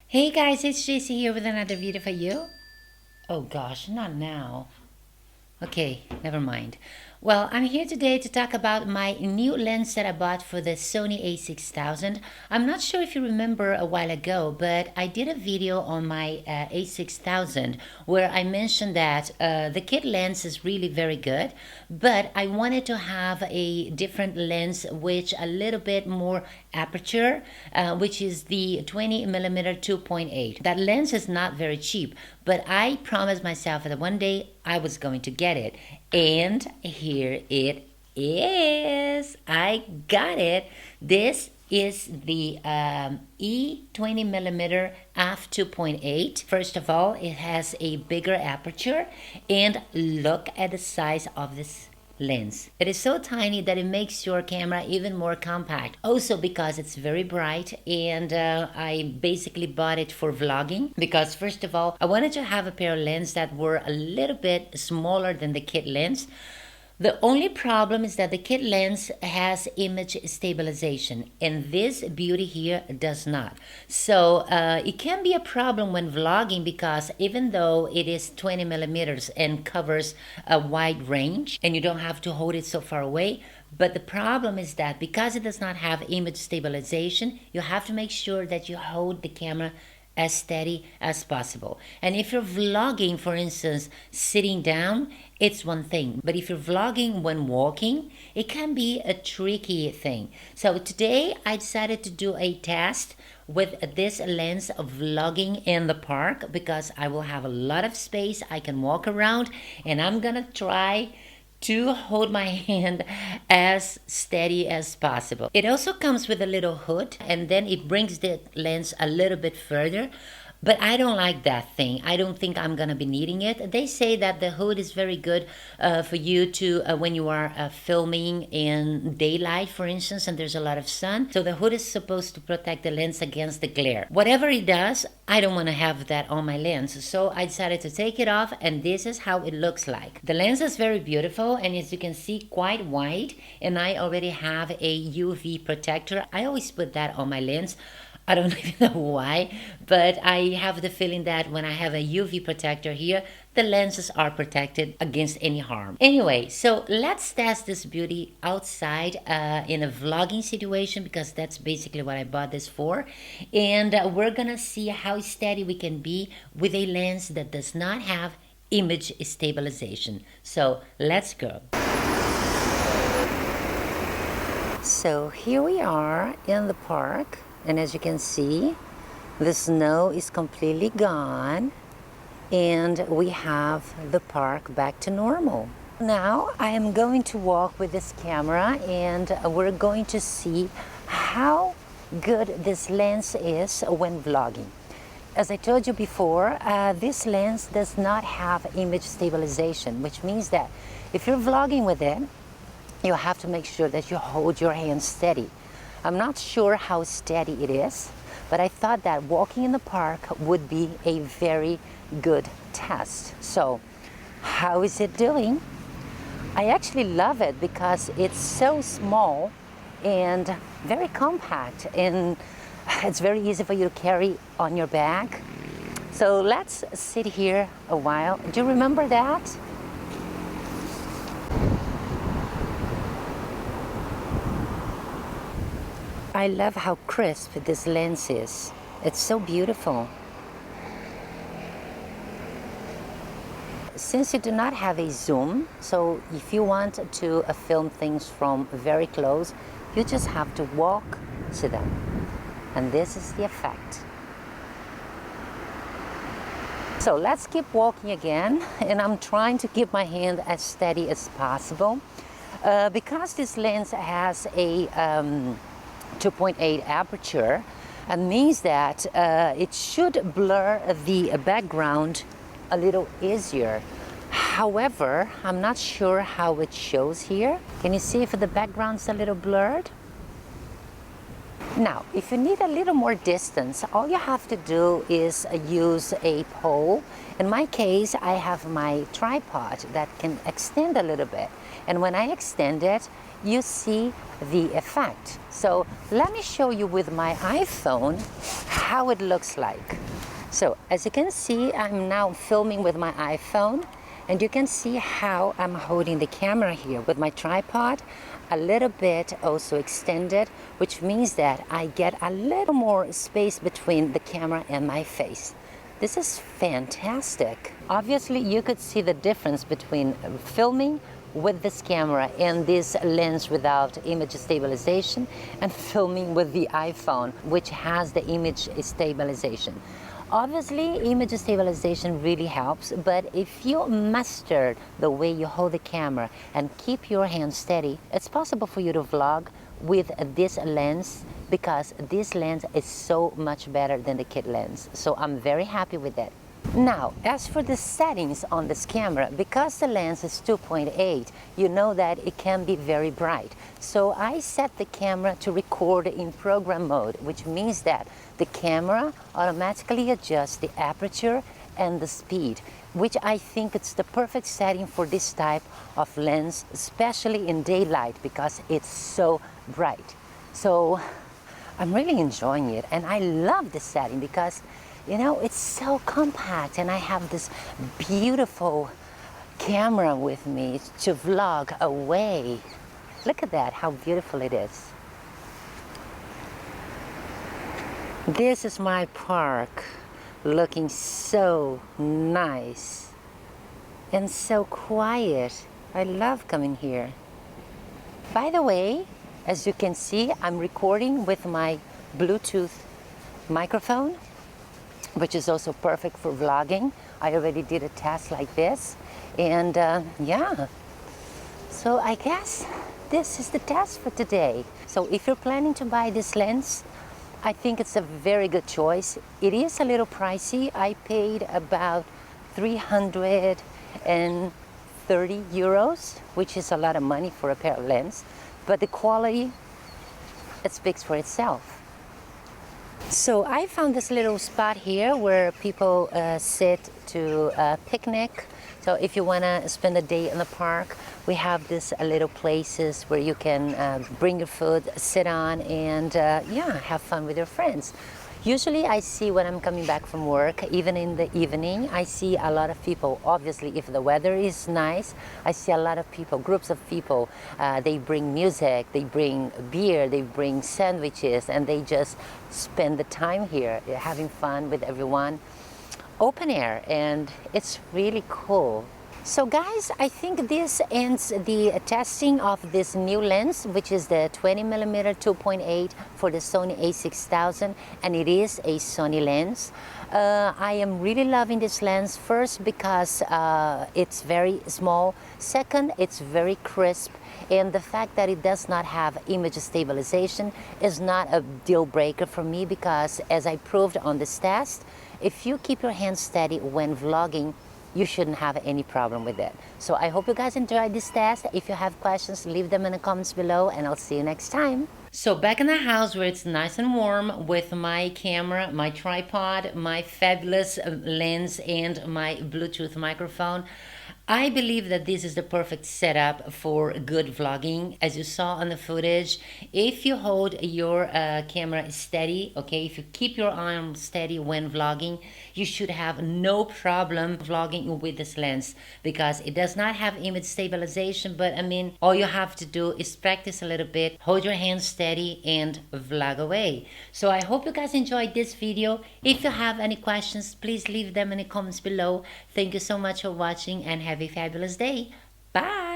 Hey guys, it's JC here with another video for you. Oh gosh, not now. Okay, never mind. Well, I'm here today to talk about my new lens that I bought for the Sony a6000. I'm not sure if you remember a while ago, but I did a video on my a6000 where I mentioned that the kit lens is really very good, but I wanted to have a different lens which a little bit more aperture, which is the 20mm 2.8. That lens is not very cheap, but I promised myself that one day I was going to get it, and here it is. I got it. This is the E20mm f2.8. First of all, it has a bigger aperture, and look at the size of this lens. It is so tiny that it makes your camera even more compact. Also because it's very bright, and I basically bought it for vlogging because first of all, I wanted to have a pair of lenses that were a little bit smaller than the kit lens. The only problem is that the kit lens has image stabilization and this beauty here does not. So it can be a problem when vlogging because even though it is 20mm and covers a wide range and you don't have to hold it so far away, but the problem is that because it does not have image stabilization, you have to make sure that you hold the camera as steady as possible. And if you're vlogging, for instance, sitting down, it's one thing. But if you're vlogging when walking, it can be a tricky thing. So today I decided to do a test with this lens of vlogging in the park because I will have a lot of space. I can walk around and I'm gonna try to hold my hand as steady as possible. It also comes with a little hood and then it brings the lens a little bit further, but I don't like that thing. I don't think I'm gonna be needing it. They say that the hood is very good for you to when you are filming in daylight, for instance, and there's a lot of sun. So the hood is supposed to protect the lens against the glare. Whatever it does, I don't want to have that on my lens. So I decided to take it off, and this is how it looks like. The lens is very beautiful, and as you can see, quite wide, and I already have a UV protector. I always put that on my lens. I don't even know why, but I have the feeling that when I have a UV protector here, the lenses are protected against any harm. Anyway, so let's test this beauty outside in a vlogging situation because that's basically what I bought this for. And we're gonna see how steady we can be with a lens that does not have image stabilization. So let's go. So here we are in the park. And as you can see, the snow is completely gone and we have the park back to normal. Now I am going to walk with this camera and we're going to see how good this lens is when vlogging. As I told you before, this lens does not have image stabilization, which means that if you're vlogging with it, you have to make sure that you hold your hand steady. I'm not sure how steady it is, but I thought that walking in the park would be a very good test. So, how is it doing? I actually love it because it's so small and very compact, and it's very easy for you to carry on your back. So let's sit here a while. Do you remember that? I love how crisp this lens is. It's so beautiful. Since you do not have a zoom, so if you want to film things from very close, you just have to walk to them. And this is the effect. So let's keep walking again, and I'm trying to keep my hand as steady as possible. Because this lens has a 2.8 aperture, and means that it should blur the background a little easier. However, I'm not sure how it shows here. Can you see if the background's a little blurred? Now, if you need a little more distance, all you have to do is use a pole. In my case, I have my tripod that can extend a little bit. And when I extend it, you see the effect. So let me show you with my iPhone how it looks like. So as you can see, I'm now filming with my iPhone, and you can see how I'm holding the camera here with my tripod a little bit also extended, which means that I get a little more space between the camera and my face. This is fantastic. Obviously, you could see the difference between filming with this camera and this lens without image stabilization and filming with the iPhone, which has the image stabilization. Obviously, image stabilization really helps, but if you master the way you hold the camera and keep your hand steady, it's possible for you to vlog with this lens, because this lens is so much better than the kit lens. So I'm very happy with that. Now, as for the settings on this camera, because the lens is 2.8, you know that it can be very bright. So I set the camera to record in program mode, which means that the camera automatically adjusts the aperture and the speed, which I think it's the perfect setting for this type of lens, especially in daylight, because it's so bright. So I'm really enjoying it, and I love this setting because, you know, it's so compact, and I have this beautiful camera with me to vlog away. Look at that, how beautiful it is. This is my park, looking so nice and so quiet. I love coming here. By the way, as you can see, I'm recording with my Bluetooth microphone, which is also perfect for vlogging. I already did a test like this, and yeah, so I guess this is the test for today. So if you're planning to buy this lens, I think it's a very good choice. It is a little pricey. I paid about 330 euros, which is a lot of money for a pair of lens, but the quality, it speaks for itself. So I found this little spot here where people sit to picnic. So if you want to spend a day in the park, we have this little places where you can bring your food, sit on, and yeah, have fun with your friends. Usually I see when I'm coming back from work, even in the evening, I see a lot of people. Obviously, if the weather is nice, I see a lot of people, groups of people. They bring music, they bring beer, they bring sandwiches, and they just spend the time here having fun with everyone. Open air, and it's really cool. So guys, I think this ends the testing of this new lens, which is the 20mm 2.8 for the Sony a6000, and it is a Sony lens. I am really loving this lens, first because it's very small, second, it's very crisp, and the fact that it does not have image stabilization is not a deal breaker for me, because as I proved on this test, if you keep your hand steady when vlogging, you shouldn't have any problem with it. So I hope you guys enjoyed this test. If you have questions, leave them in the comments below, and I'll see you next time. So back in the house where it's nice and warm with my camera, my tripod, my fabulous lens, and my Bluetooth microphone, I believe that this is the perfect setup for good vlogging. As you saw on the footage, if you hold your camera steady, okay, if you keep your arm steady when vlogging, you should have no problem vlogging with this lens, because it does not have image stabilization. But I mean, all you have to do is practice a little bit, hold your hand steady, and vlog away. So I hope you guys enjoyed this video. If you have any questions, please leave them in the comments below. Thank you so much for watching, and have a fabulous day. Bye!